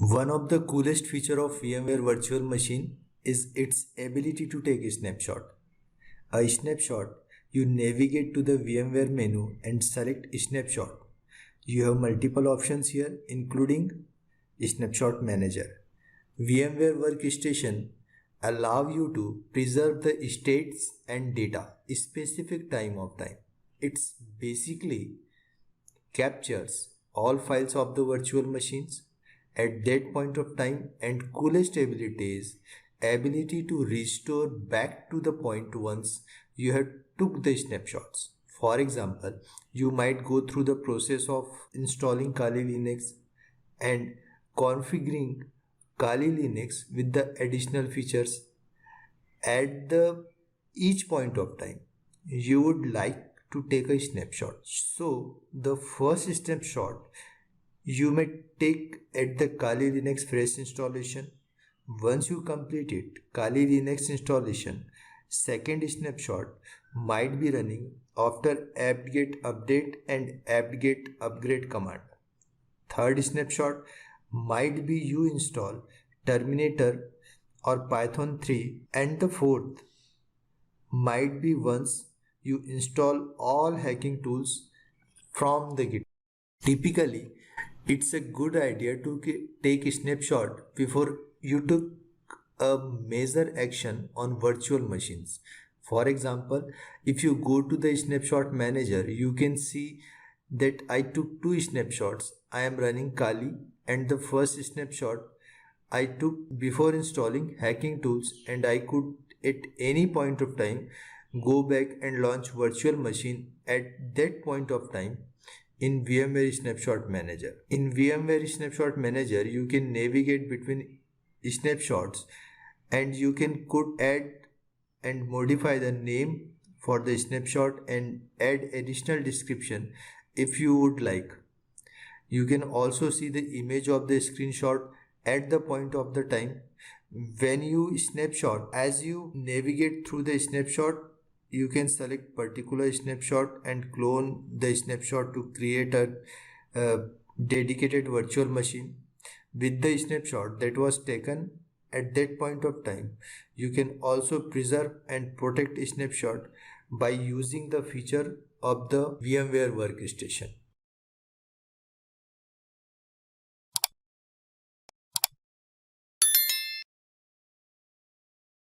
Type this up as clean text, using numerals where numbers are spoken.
One of the coolest feature of VMware Virtual Machine is its ability to take a snapshot. A snapshot, you navigate to the VMware menu and select snapshot. You have multiple options here including snapshot manager. VMware Workstation allow you to preserve the states and data specific time. It's basically captures all files of the virtual machines at that point of time, and coolest ability is ability to restore back to the point once you have took the snapshots. For example, you might go through the process of installing Kali Linux and configuring Kali Linux with the additional features. At the each point of time you would like to take a snapshot. So the first snapshot you may take at the Kali Linux fresh installation. Once you complete it, Kali Linux installation, second snapshot might be running after apt-get update and apt-get upgrade command. Third snapshot might be you install Terminator or Python 3, and the fourth might be once you install all hacking tools from the Git. Typically, it's a good idea to take a snapshot before you took a major action on virtual machines. For example, if you go to the snapshot manager, you can see that I took two snapshots. I am running Kali, and the first snapshot I took before installing hacking tools, and I could at any point of time go back and launch virtual machine at that point of time in VMware Snapshot Manager. In VMware Snapshot Manager, you can navigate between snapshots and you could add and modify the name for the snapshot and add additional description if you would like. You can also see the image of the screenshot at the point of the time when you snapshot. As you navigate through the snapshot, you can select particular snapshot and clone the snapshot to create a dedicated virtual machine with the snapshot that was taken at that point of time. You can also preserve and protect a snapshot by using the feature of the VMware Workstation.